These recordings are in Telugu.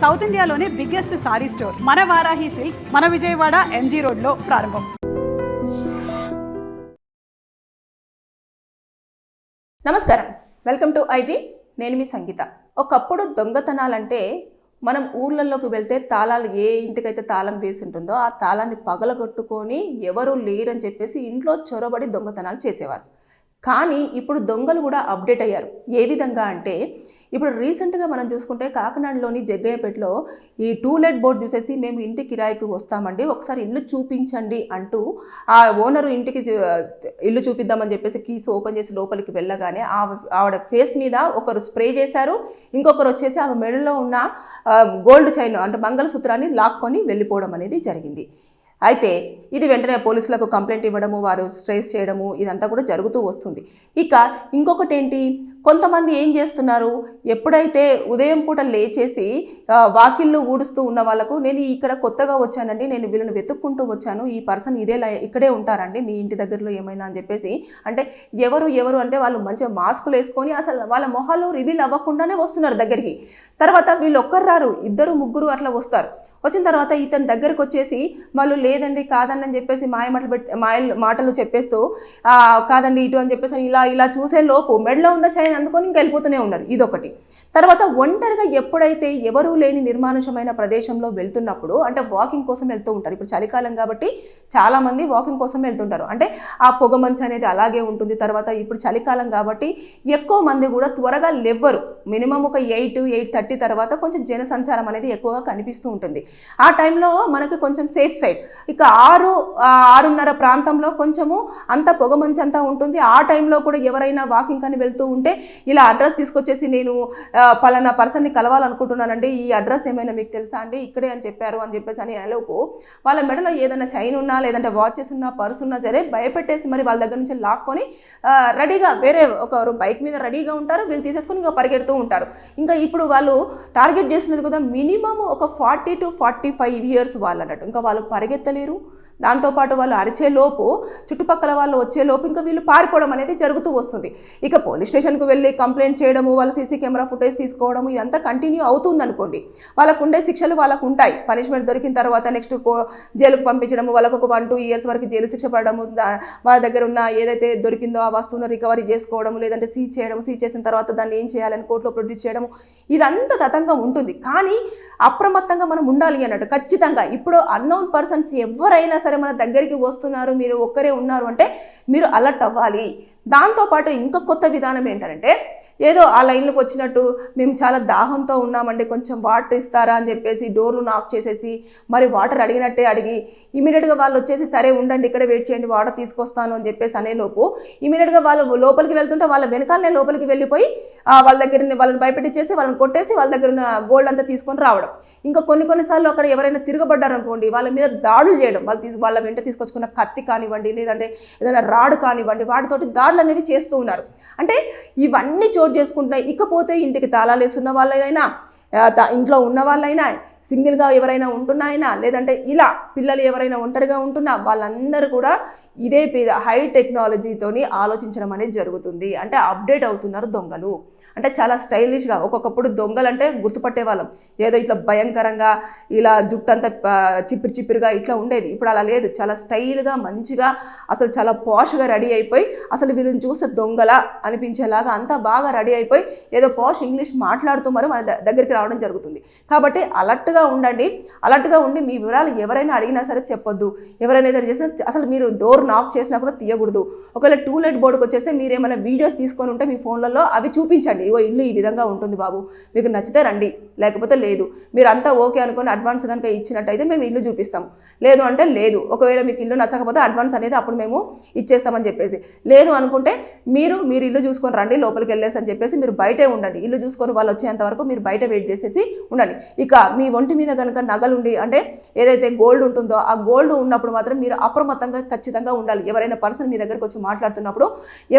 సౌత్ ఇండియాలోనే బిగ్గెస్ట్ సారీ స్టోర్ మన వారాహి సిల్క్స్ మన విజయవాడ ఎంజీ రోడ్లో ప్రారంభం. నమస్కారం, వెల్కమ్ టు ఐటీ. నేను మీ సంగీత. ఒకప్పుడు దొంగతనాలంటే మనం ఊర్లలోకి వెళ్తే తాళాలు ఏ ఇంటికైతే తాళం వేసి ఉంటుందో ఆ తాళాన్ని పగలగొట్టుకొని ఎవరు లేరని చెప్పేసి ఇంట్లో చొరబడి దొంగతనాలు చేసేవారు. కానీ ఇప్పుడు దొంగలు కూడా అప్డేట్ అయ్యారు. ఏ విధంగా అంటే ఇప్పుడు రీసెంట్గా మనం చూసుకుంటే కాకినాడలోని జగ్గయ్యపేటలో ఈ టూలెట్ బోర్డు చూసేసి మేము ఇంటి కిరాయికి వస్తామండి, ఒకసారి ఇల్లు చూపించండి అంటూ ఆ ఓనరు ఇంటికి ఇల్లు చూపిద్దామని చెప్పేసి కీస్ ఓపెన్ చేసి లోపలికి వెళ్ళగానే ఆవిడ ఫేస్ మీద ఒకరు స్ప్రే చేశారు, ఇంకొకరు వచ్చేసి ఆమె మెడలో ఉన్న గోల్డ్ చైన్ అంటే మంగళసూత్రాన్ని లాక్కొని వెళ్ళిపోవడం అనేది జరిగింది. అయితే ఇది వెంటనే పోలీసులకు కంప్లైంట్ ఇవ్వడము, వారు స్ట్రేస్ చేయడము ఇదంతా కూడా జరుగుతూ వస్తుంది. ఇక ఇంకొకటి ఏంటి, కొంతమంది ఏం చేస్తున్నారు, ఎప్పుడైతే ఉదయం పూట లేచేసి వాకిళ్ళు ఊడుస్తూ ఉన్న వాళ్ళకు నేను ఇక్కడ కొత్తగా వచ్చానండి, నేను వీళ్ళని వెతుక్కుంటూ వచ్చాను, ఈ పర్సన్ ఇక్కడే ఉంటారండి మీ ఇంటి దగ్గరలో ఏమైనా అని చెప్పేసి అంటే ఎవరు అంటే వాళ్ళు మంచిగా మాస్కులు వేసుకొని అసలు వాళ్ళ మొహాలు రివీల్ అవ్వకుండానే వస్తున్నారు దగ్గరికి. తర్వాత వీళ్ళు ఒక్కరు రారు, ఇద్దరు ముగ్గురు అట్లా వస్తారు. వచ్చిన తర్వాత ఇతని దగ్గరకు వచ్చేసి వాళ్ళు లేదండి కాదండి అని చెప్పేసి మాటలు చెప్పేస్తూ కాదండి ఇటు అని చెప్పేసి ఇలా చూసే లోపు మెడలో ఉన్న చైన్ అందుకొని ఇంకా వెళ్ళిపోతూనే ఉన్నారు. ఇదొకటి. తర్వాత ఒంటరిగా ఎప్పుడైతే ఎవరూ లేని నిర్మానుషమైన ప్రదేశంలో వెళ్తున్నప్పుడు అంటే వాకింగ్ కోసం వెళ్తూ ఉంటారు. ఇప్పుడు చలికాలం కాబట్టి చాలామంది వాకింగ్ కోసం వెళ్తుంటారు. అంటే ఆ పొగ మంచు అనేది అలాగే ఉంటుంది. తర్వాత ఇప్పుడు చలికాలం కాబట్టి ఎక్కువ మంది కూడా త్వరగా లేవ్వరు. మినిమం ఒక 8:30 తర్వాత కొంచెం జనసంచారం అనేది ఎక్కువగా కనిపిస్తూ ఉంటుంది. ఆ టైంలో మనకి కొంచెం సేఫ్ సైడ్. ఇక 6:30 ప్రాంతంలో కొంచెము అంత పొగ మంచు అంతా ఉంటుంది. ఆ టైంలో కూడా ఎవరైనా వాకింగ్ అని వెళ్తూ ఉంటే ఇలా అడ్రస్ తీసుకొచ్చేసి నేను పలానా పర్సన్ని కలవాలనుకుంటున్నానండి, ఈ అడ్రస్ ఏమైనా మీకు తెలుసా అండి, ఇక్కడే అని చెప్పారు అని చెప్పేసి అని అనేలోపు వాళ్ళ మెడలో ఏదైనా చైన్ ఉన్నా లేదంటే వాచెస్ ఉన్నా పర్స్ ఉన్నా సరే భయపెట్టేసి మరి వాళ్ళ దగ్గర నుంచి లాక్కొని రెడీగా వేరే ఒకరు బైక్ మీద రెడీగా ఉంటారు, వీళ్ళు తీసేసుకొని ఇంకా పరిగెడుతూ ఉంటారు. ఇంకా ఇప్పుడు వాళ్ళు టార్గెట్ చేసినది కూడా మినిమం ఒక 40 to 45 years వాళ్ళు అన్నట్టు. ఇంకా వాళ్ళు పరిగెత్తలేరు, దాంతోపాటు వాళ్ళు అరిచేలోపు చుట్టుపక్కల వాళ్ళు వచ్చేలోపు ఇంకా వీళ్ళు పారిపోవడం అనేది జరుగుతూ వస్తుంది. ఇక పోలీస్ స్టేషన్కు వెళ్ళి కంప్లైంట్ చేయడము, వాళ్ళ సీసీ కెమెరా ఫుటేజ్ తీసుకోవడము ఇదంతా కంటిన్యూ అవుతుంది అనుకోండి. వాళ్ళకు ఉండే శిక్షలు వాళ్ళకు ఉంటాయి. పనిష్మెంట్ దొరికిన తర్వాత నెక్స్ట్ జైలుకు పంపించడము, వాళ్ళకు ఒక 1-2 years వరకు జైలు శిక్ష పడడము, వాళ్ళ దగ్గర ఉన్న ఏదైతే దొరికిందో ఆ వస్తువును రికవరీ చేసుకోవడము, లేదంటే సీజ్ చేయడము, సీజ్ చేసిన తర్వాత దాన్ని ఏం చేయాలని కోర్టులో ప్రొడ్యూస్ చేయడము ఇదంతా తతంగం ఉంటుంది. కానీ అప్రమత్తంగా మనం ఉండాలి అన్నట్టు ఖచ్చితంగా. ఇప్పుడు అన్నోన్ పర్సన్స్ ఎవరైనా సరే మన దగ్గరికి వస్తున్నారు, మీరు ఒక్కరే ఉన్నారు అంటే మీరు అలర్ట్ అవ్వాలి. దాంతోపాటు ఇంకా కొత్త విధానం ఏంటంటే ఏదో ఆ లైన్లోకి వచ్చినట్టు మేము చాలా దాహంతో ఉన్నామండి కొంచెం వాటర్ ఇస్తారా అని చెప్పేసి డోర్లు నాక్ చేసేసి మరి వాటర్ అడిగినట్టే అడిగి ఇమీడియట్గా వాళ్ళు వచ్చేసి సరే ఉండండి ఇక్కడే వెయిట్ చేయండి వాటర్ తీసుకొస్తాను అని చెప్పేసి అనేలోపు ఇమీడియట్గా వాళ్ళు లోపలికి వెళ్తుంటే వాళ్ళ వెనకాలనే లోపలికి వెళ్ళిపోయి వాళ్ళ దగ్గర వాళ్ళని భయపెట్టించేసి వాళ్ళని కొట్టేసి వాళ్ళ దగ్గర ఉన్న గోల్డ్ అంతా తీసుకొని రావడం. ఇంకా కొన్నిసార్లు అక్కడ ఎవరైనా తిరగబడ్డారు అనుకోండి వాళ్ళ మీద దాడులు చేయడం, వాళ్ళ వెంట తీసుకొచ్చుకున్న కత్తి కానివ్వండి లేదంటే ఏదైనా రాడు కానివ్వండి వాటితోటి దాడులు అనేవి చేస్తూ ఉన్నారు. అంటే ఇవన్నీ చోటు చేసుకుంటున్నాయి. ఇకపోతే ఇంటికి తాళాలు వేస్తున్న వాళ్ళైనా ఇంట్లో ఉన్న వాళ్ళైనా సింగిల్గా ఎవరైనా ఉంటున్నాయినా లేదంటే ఇలా పిల్లలు ఎవరైనా ఒంటరిగా ఉంటున్నా వాళ్ళందరూ కూడా ఇదే హై టెక్నాలజీతోని ఆలోచించడం అనేది జరుగుతుంది. అంటే అప్డేట్ అవుతున్నారు దొంగలు. అంటే చాలా స్టైలిష్గా. ఒక్కొక్కప్పుడు దొంగలు అంటే గుర్తుపట్టే వాళ్ళం, ఏదో ఇట్లా భయంకరంగా ఇలా జుట్టంతా చిప్పిరిగా ఇట్లా ఉండేది. ఇప్పుడు అలా లేదు, చాలా స్టైల్గా మంచిగా అసలు చాలా పాష్గా రెడీ అయిపోయి అసలు వీళ్ళని చూస్తే దొంగల అనిపించేలాగా అంతా బాగా రెడీ అయిపోయి ఏదో పాష్ ఇంగ్లీష్ మాట్లాడుతూ మరి మన దగ్గరికి రావడం జరుగుతుంది. కాబట్టి అలర్ట్గా ఉండండి. అలర్ట్గా ఉండి మీ వివరాలు ఎవరైనా అడిగినా సరే చెప్పొద్దు. ఎవరైనా ఏదైనా చేసినా అసలు మీరు డోర్ నాక్ చేసినా కూడా తీయకూడదు. ఒకవేళ టూలెట్ బోర్డుకి వచ్చేస్తే మీరు ఏమైనా వీడియోస్ తీసుకొని ఉంటే మీ ఫోన్లలో అవి చూపించండి, ఇగో ఇల్లు ఈ విధంగా ఉంటుంది బాబు, మీకు నచ్చితే రండి లేకపోతే లేదు, మీరు అంతా ఓకే అనుకొని అడ్వాన్స్ కనుక ఇచ్చినట్టయితే మేము ఇల్లు చూపిస్తాం, లేదు అంటే లేదు, ఒకవేళ మీకు ఇల్లు నచ్చకపోతే అడ్వాన్స్ అనేది అప్పుడు మేము ఇచ్చేస్తామని చెప్పేసి, లేదు అనుకుంటే మీరు ఇల్లు చూసుకొని రండి లోపలికి వెళ్ళేసి అని చెప్పేసి మీరు బయటే ఉండండి. ఇల్లు చూసుకొని వాళ్ళు వచ్చేంత వరకు మీరు బయట వెయిట్ చేసేసి ఉండండి. ఇక మీ ఒంటి ఒంటి మీద కనుక నగలుండి అంటే ఏదైతే గోల్డ్ ఉంటుందో ఆ గోల్డ్ ఉన్నప్పుడు మాత్రం మీరు అప్రమత్తంగా ఖచ్చితంగా ఉండాలి. ఎవరైనా పర్సన్ మీ దగ్గరకు వచ్చి మాట్లాడుతున్నప్పుడు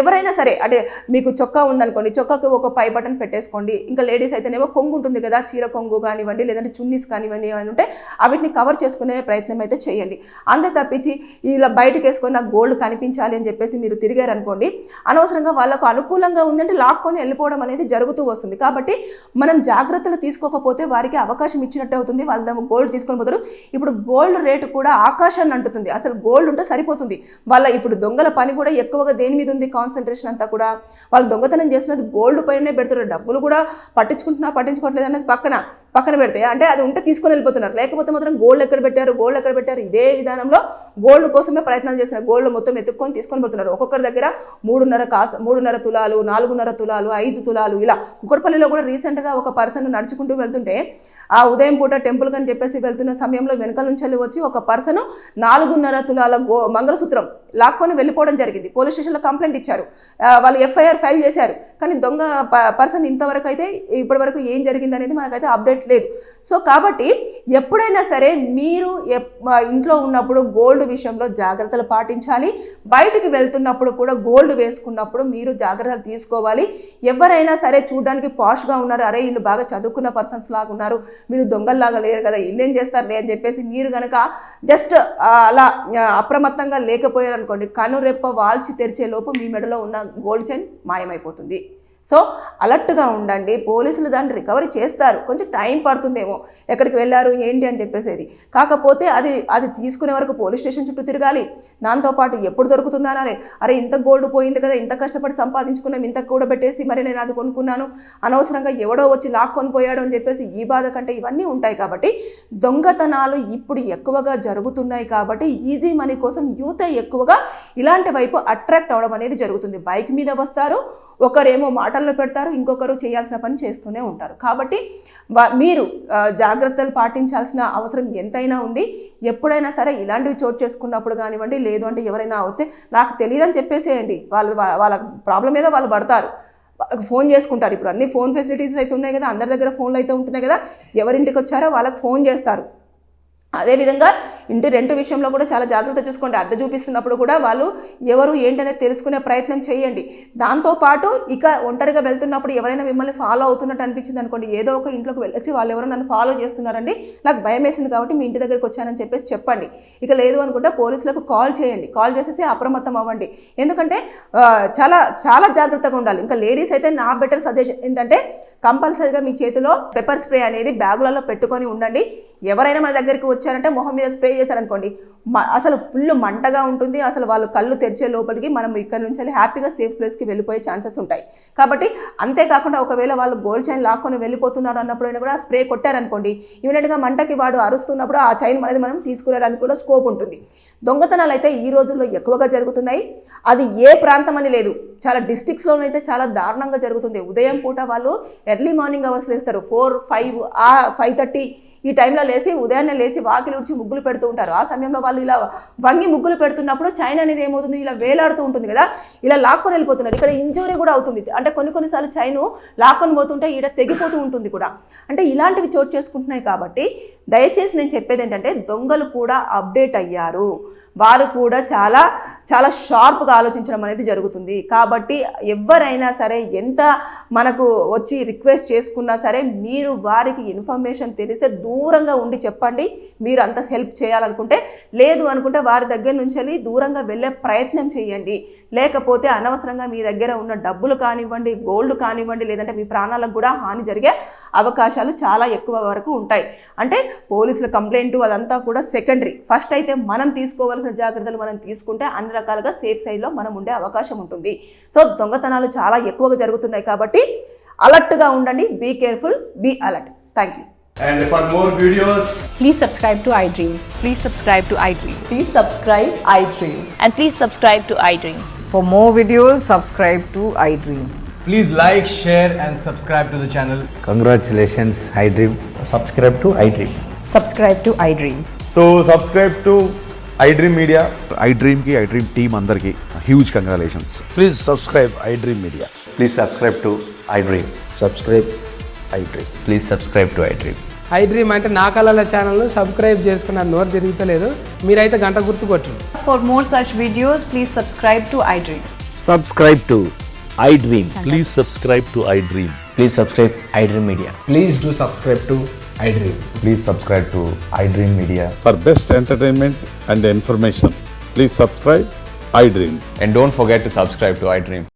ఎవరైనా సరే అంటే మీకు చొక్కా ఉందనుకోండి, చొక్కాకి ఒక పై బటన్ పెట్టేసుకోండి. ఇంకా లేడీస్ అయితేనేమో కొంగు ఉంటుంది కదా, చీర కొంగు కానివ్వండి లేదంటే చున్నీస్ కానివ్వండి అని ఉంటే వీటిని కవర్ చేసుకునే ప్రయత్నం అయితే చేయండి. అంతే తప్పించి ఇలా బయటకు వేసుకొని నాకు గోల్డ్ కనిపించాలి అని చెప్పేసి మీరు తిరిగారనుకోండి, అనవసరంగా వాళ్ళకు అనుకూలంగా ఉందంటే లాక్కొని వెళ్ళిపోవడం అనేది జరుగుతూ వస్తుంది. కాబట్టి మనం జాగ్రత్తలు తీసుకోకపోతే వారికి అవకాశం ఇచ్చినట్టు అవుతుంది. వాళ్ళ గోల్డ్ తీసుకొని పోతారు. ఇప్పుడు గోల్డ్ రేటు కూడా ఆకాశాన్ని అంటుతుంది. అసలు గోల్డ్ ఉంటే సరిపోతుంది. వాళ్ళ ఇప్పుడు దొంగల పని కూడా ఎక్కువగా దేని మీద ఉంది, కాన్సన్ట్రేషన్ అంతా కూడా వాళ్ళు దొంగతనం చేస్తున్నది గోల్డ్ పైనే పెడుతున్నారు. డబ్బులు కూడా పట్టించుకోవట్లేదు అనేది పక్కన పెడితే అంటే అది ఉంటే తీసుకొని వెళ్ళిపోతున్నారు. లేకపోతే మాత్రం గోల్డ్ ఎక్కడ పెట్టారు ఇదే విధానంలో గోల్డ్ కోసమే ప్రయత్నాలు చేస్తున్నారు. గోల్డ్ మొత్తం ఎత్తుక్కొని తీసుకొని పోతున్నారు. ఒక్కొక్కరి దగ్గర 3.5 తులాలు, 4.5 తులాలు, 5 తులాలు ఇలా. కుక్కడపల్లిలో కూడా రీసెంట్గా ఒక పర్సన్ నడుచుకుంటూ వెళ్తుంటే ఆ ఉదయం పూట టెంపుల్ అని చెప్పేసి వెళ్తున్న సమయంలో వెనకాల నుంచి వచ్చి ఒక పర్సన్ 4.5 తులాల మంగళసూత్రం లాక్కొని వెళ్ళిపోవడం జరిగింది. పోలీస్ స్టేషన్లో కంప్లైంట్ ఇచ్చారు, వాళ్ళు ఎఫ్ఐఆర్ ఫైల్ చేశారు. కానీ దొంగ పర్సన్ ఇంతవరకు అయితే ఇప్పటి వరకు ఏం జరిగింది అనేది మనకైతే అప్డేట్ లేదు. సో కాబట్టి ఎప్పుడైనా సరే మీరు ఇంట్లో ఉన్నప్పుడు గోల్డ్ విషయంలో జాగ్రత్తలు పాటించాలి. బయటికి వెళ్తున్నప్పుడు కూడా గోల్డ్ వేసుకున్నప్పుడు మీరు జాగ్రత్తలు తీసుకోవాలి. ఎవరైనా సరే చూడడానికి పాష్గా ఉన్నారు, అరే వీళ్ళు బాగా చదువుకున్న పర్సన్స్ లాగా ఉన్నారు, మీరు దొంగల్లాగా లేరు కదా, వీళ్ళేం చేస్తారులే అని చెప్పేసి మీరు కనుక జస్ట్ అలా అప్రమత్తంగా లేకపోయారనుకోండి, కనురెప్ప వాల్చి తెరిచే లోపు మీ మెడలో ఉన్న గోల్డ్ చైన్ మాయమైపోతుంది. సో అలర్ట్గా ఉండండి. పోలీసులు దాన్ని రికవరీ చేస్తారు, కొంచెం టైం పడుతుందేమో ఎక్కడికి వెళ్ళారు ఏంటి అని చెప్పేసేది. కాకపోతే అది తీసుకునే వరకు పోలీస్ స్టేషన్ చుట్టూ తిరగాలి. దాంతోపాటు ఎప్పుడు దొరుకుతుందా అనాలి. అరే ఇంత గోల్డ్ పోయింది కదా, ఇంత కష్టపడి సంపాదించుకున్నాం, ఇంత కూడా పెట్టేసి మరి నేను అది కొనుక్కున్నాను, అనవసరంగా ఎవడో వచ్చి లాక్కొని పోయాడు అని చెప్పేసి ఈ బాధ కంటే ఇవన్నీ ఉంటాయి. కాబట్టి దొంగతనాలు ఇప్పుడు ఎక్కువగా జరుగుతున్నాయి. కాబట్టి ఈజీ మనీ కోసం యూత్ ఎక్కువగా ఇలాంటి వైపు అట్రాక్ట్ అవడం అనేది జరుగుతుంది. బైక్ మీద వస్తారు, ఒకరేమో మాటల్లో పెడతారు, ఇంకొకరు చేయాల్సిన పని చేస్తూనే ఉంటారు. కాబట్టి మీరు జాగ్రత్తలు పాటించాల్సిన అవసరం ఎంతైనా ఉంది. ఎప్పుడైనా సరే ఇలాంటివి చోటు చేసుకున్నప్పుడు కానివ్వండి, లేదు అంటే ఎవరైనా వస్తే నాకు తెలియదని చెప్పేసేయండి. వాళ్ళ ప్రాబ్లం ఏదో వాళ్ళు పడతారు, వాళ్ళకి ఫోన్ చేసుకుంటారు. ఇప్పుడు అన్ని ఫోన్ ఫెసిలిటీస్ అయితే ఉన్నాయి కదా, అందరి దగ్గర ఫోన్లు అయితే ఉంటున్నాయి కదా, ఎవరింటికి వచ్చారో వాళ్ళకి ఫోన్ చేస్తారు. అదేవిధంగా ఇంటి రెంట్ విషయంలో కూడా చాలా జాగ్రత్త చూసుకోండి. అద్దె చూపిస్తున్నప్పుడు కూడా వాళ్ళు ఎవరు ఏంటనేది తెలుసుకునే ప్రయత్నం చేయండి. దాంతోపాటు ఇక ఒంటరిగా వెళ్తున్నప్పుడు ఎవరైనా మిమ్మల్ని ఫాలో అవుతున్నట్టు అనిపించింది అనుకోండి, ఏదో ఒక ఇంట్లోకి వెళ్ళేసి వాళ్ళు ఎవరో నన్ను ఫాలో చేస్తున్నారండి, నాకు భయం వేసింది కాబట్టి మీ ఇంటి దగ్గరికి వచ్చానని చెప్పేసి చెప్పండి. ఇక లేదు అనుకుంటే పోలీసులకు కాల్ చేయండి, కాల్ చేసేసి అప్రమత్తం అవ్వండి. ఎందుకంటే చాలా చాలా జాగ్రత్తగా ఉండాలి. ఇంకా లేడీస్ అయితే నా బెటర్ సజెషన్ ఏంటంటే కంపల్సరీగా మీ చేతిలో పెప్పర్ స్ప్రే అనేది బ్యాగులలో పెట్టుకొని ఉండండి. ఎవరైనా మన దగ్గరికి వచ్చారంటే మొహం మీద స్ప్రే చేశారనుకోండి, అసలు ఫుల్ మంటగా ఉంటుంది. అసలు వాళ్ళు కళ్ళు తెరిచే లోపలికి మనం ఇక్కడ నుంచి హ్యాపీగా సేఫ్ ప్లేస్కి వెళ్ళిపోయే ఛాన్సెస్ ఉంటాయి. కాబట్టి అంతేకాకుండా ఒకవేళ వాళ్ళు గోల్డ్ చైన్ లాక్కొని వెళ్ళిపోతున్నారు అన్నప్పుడైనా కూడా స్ప్రే కొట్టారనుకోండి, ఇమీడియట్గా మంటకి వాడు అరుస్తున్నప్పుడు ఆ చైన్ అనేది మనం తీసుకురావడానికి కూడా స్కోప్ ఉంటుంది. దొంగతనాలు అయితే ఈ రోజుల్లో ఎక్కువగా జరుగుతున్నాయి. అది ఏ ప్రాంతం అని లేదు, చాలా డిస్ట్రిక్ట్స్లోనైతే చాలా దారుణంగా జరుగుతుంది. ఉదయం పూట వాళ్ళు ఎర్లీ మార్నింగ్ అవర్స్ లేస్తారు, 4, 5, 5:30 ఈ టైంలో లేచి ఉదయాన్నే లేచి వాకిలి ఉడిచి ముగ్గులు పెడుతూ ఉంటారు. ఆ సమయంలో వాళ్ళు ఇలా వంగి ముగ్గులు పెడుతున్నప్పుడు చైన్ అనేది ఏమవుతుంది, ఇలా వేలాడుతూ ఉంటుంది కదా, ఇలా లాక్కొని వెళ్ళిపోతున్నారు. ఇక్కడ ఇంజురీ కూడా అవుతుంది. అంటే కొన్నిసార్లు చైను లాక్కొని పోతుంటే ఈడ తెగిపోతూ ఉంటుంది కూడా. అంటే ఇలాంటివి చోటు చేసుకుంటున్నాయి. కాబట్టి దయచేసి నేను చెప్పేది ఏంటంటే దొంగలు కూడా అప్డేట్ అయ్యారు. వారు కూడా చాలా చాలా షార్ప్గా ఆలోచించడం అనేది జరుగుతుంది. కాబట్టి ఎవరైనా సరే ఎంత మనకు వచ్చి రిక్వెస్ట్ చేసుకున్నా సరే మీరు వారికి ఇన్ఫర్మేషన్ తెలిస్తే దూరంగా ఉండి చెప్పండి. మీరు అంత హెల్ప్ చేయాలనుకుంటే, లేదు అనుకుంటే వారి దగ్గర నుంచి దూరంగా వెళ్ళే ప్రయత్నం చేయండి. లేకపోతే అనవసరంగా మీ దగ్గర ఉన్న డబ్బులు కానివ్వండి, గోల్డ్ కానివ్వండి, లేదంటే మీ ప్రాణాలకు కూడా హాని జరిగే అవకాశాలు చాలా ఎక్కువ వరకు ఉంటాయి. అంటే పోలీసుల కంప్లైంట్ అదంతా కూడా సెకండరీ. ఫస్ట్ అయితే మనం తీసుకోవాల్సిన జాగ్రత్తలు మనం తీసుకుంటే అన్ని రకాలుగా సేఫ్ సైడ్లో మనం ఉండే అవకాశం ఉంటుంది. సో దొంగతనాలు చాలా ఎక్కువగా జరుగుతున్నాయి. కాబట్టి అలర్ట్గా ఉండండి. Be careful, be alert. Thank you. And for more videos, Please subscribe to iDream. Please subscribe to iDream. Please subscribe iDream. And please subscribe to iDream. For more videos, subscribe to iDream. please like, share and subscribe to the channel. Congratulations, iDream. subscribe to iDream. Subscribe to iDream. So subscribe to iDream Media. iDream team andarki huge congratulations. Please subscribe iDream Media. Please subscribe to iDream. Subscribe iDream. Please subscribe to iDream. I dream అంటే నా కళల ఛానల్ను సబ్స్క్రైబ్ చేసుకున్న నోరు తిరుగుతలేదు. మీరైతే గంట గుర్తు కొట్టండి. For more such videos, please subscribe to iDream. Subscribe to iDream. Please subscribe to iDream. Please subscribe iDream Media. Please do subscribe to I dream. Please subscribe to iDream Media. For best entertainment and information, please subscribe iDream. And don't forget to subscribe to iDream.